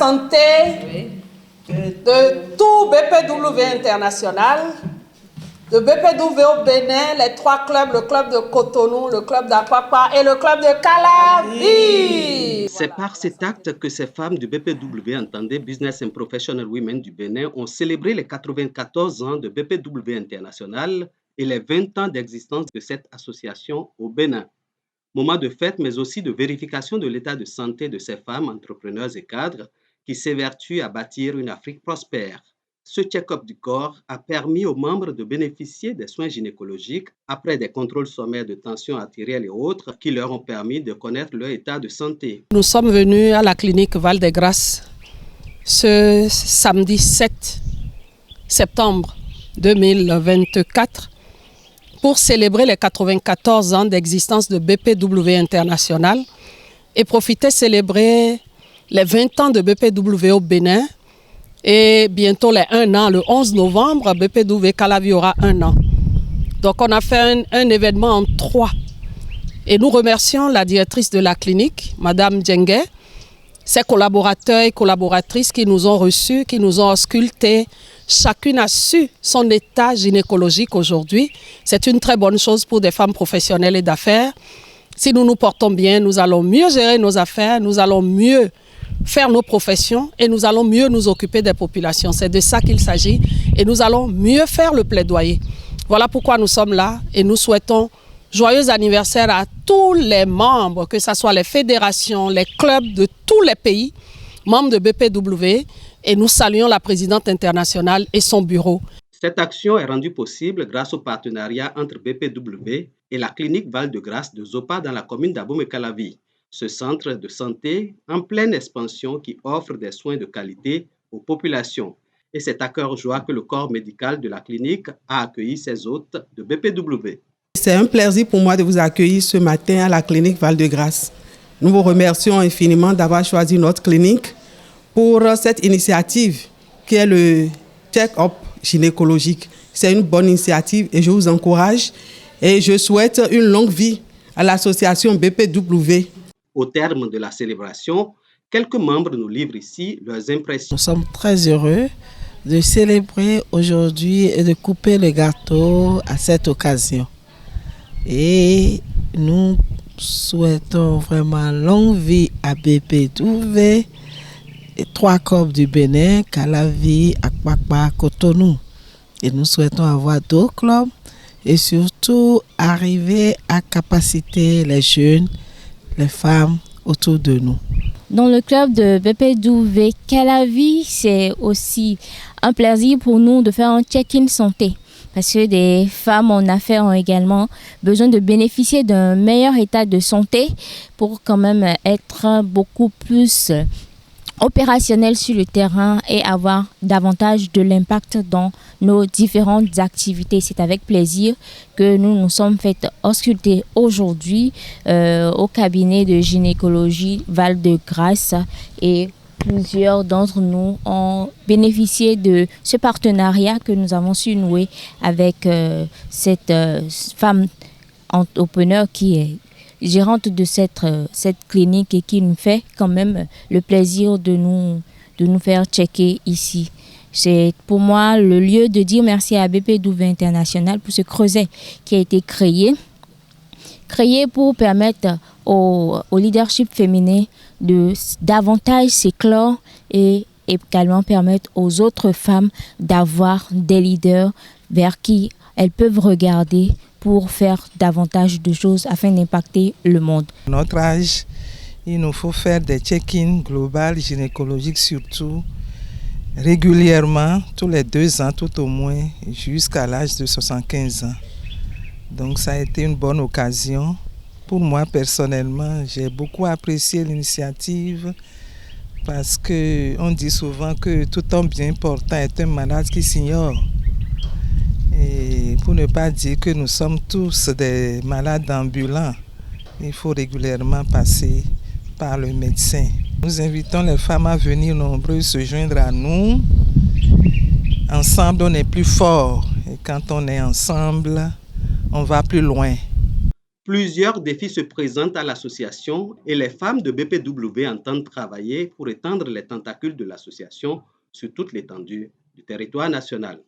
santé de tout BPW international, de BPW au Bénin, les 3 clubs, le club de Cotonou, le club d'Apapa et le club de Calavi. C'est par cet acte que ces femmes du BPW, entendez Business and Professional Women du Bénin, ont célébré les 94 ans de BPW International et les 20 ans d'existence de cette association au Bénin. Moment de fête, mais aussi de vérification de l'état de santé de ces femmes entrepreneuses et cadres qui s'évertuent à bâtir une Afrique prospère. Ce check-up du corps a permis aux membres de bénéficier des soins gynécologiques après des contrôles sommaires de tension artérielle et autres qui leur ont permis de connaître leur état de santé. Nous sommes venus à la clinique Val-des-Grâces ce samedi 7 septembre 2024 pour célébrer les 94 ans d'existence de BPW International et profiter célébrer les 20 ans de BPW au Bénin et bientôt les 1 an, le 11 novembre, BPW Calavi aura 1 an. Donc on a fait un événement en 3. Et nous remercions la directrice de la clinique, Madame Djengue, ses collaborateurs et collaboratrices qui nous ont reçus, qui nous ont auscultés. Chacune a su son état gynécologique aujourd'hui. C'est une très bonne chose pour des femmes professionnelles et d'affaires. Si nous nous portons bien, nous allons mieux gérer nos affaires, nous allons mieux faire nos professions et nous allons mieux nous occuper des populations. C'est de ça qu'il s'agit et nous allons mieux faire le plaidoyer. Voilà pourquoi nous sommes là et nous souhaitons joyeux anniversaire à tous les membres, que ce soit les fédérations, les clubs de tous les pays, membres de BPW, et nous saluons la présidente internationale et son bureau. Cette action est rendue possible grâce au partenariat entre BPW et la clinique Val-de-Grâce de Zopa dans la commune d'Abomey-Calavi. Ce centre de santé en pleine expansion qui offre des soins de qualité aux populations. Et c'est à cœur joie que le corps médical de la clinique a accueilli ses hôtes de BPW. C'est un plaisir pour moi de vous accueillir ce matin à la clinique Val-de-Grâce. Nous vous remercions infiniment d'avoir choisi notre clinique pour cette initiative qui est le check-up gynécologique. C'est une bonne initiative et je vous encourage et je souhaite une longue vie à l'association BPW. Au terme de la célébration, quelques membres nous livrent ici leurs impressions. Nous sommes très heureux de célébrer aujourd'hui et de couper le gâteau à cette occasion. Et nous souhaitons vraiment longue vie à BPW, et 3 clubs du Bénin, Calavi, Akpakpa, Cotonou. Et nous souhaitons avoir d'autres clubs et surtout arriver à capaciter les jeunes, les femmes autour de nous. Dans le club de BPW Calavi, c'est aussi un plaisir pour nous de faire un check-in santé. Parce que des femmes en affaires ont également besoin de bénéficier d'un meilleur état de santé pour quand même être beaucoup plus opérationnelles sur le terrain et avoir davantage de l'impact dans nos différentes activités. C'est avec plaisir que nous nous sommes fait ausculter aujourd'hui au cabinet de gynécologie Val-de-Grâce et plusieurs d'entre nous ont bénéficié de ce partenariat que nous avons su nouer avec cette femme entrepreneur qui est gérante de cette clinique et qui nous fait quand même le plaisir de nous faire checker ici. C'est pour moi le lieu de dire merci à BPW International pour ce creuset qui a été créé pour permettre au leadership féminin de davantage s'éclore et également permettre aux autres femmes d'avoir des leaders vers qui elles peuvent regarder pour faire davantage de choses afin d'impacter le monde. À notre âge, il nous faut faire des check-ins globaux, gynécologiques surtout, régulièrement, tous les 2 ans tout au moins, jusqu'à l'âge de 75 ans. Donc ça a été une bonne occasion. Pour moi personnellement, j'ai beaucoup apprécié l'initiative parce qu'on dit souvent que tout homme bien portant est un malade qui s'ignore. Et pour ne pas dire que nous sommes tous des malades ambulants, il faut régulièrement passer par le médecin. Nous invitons les femmes à venir nombreuses se joindre à nous. Ensemble, on est plus fort. Et quand on est ensemble, on va plus loin. Plusieurs défis se présentent à l'association et les femmes de BPW entendent travailler pour étendre les tentacules de l'association sur toute l'étendue du territoire national.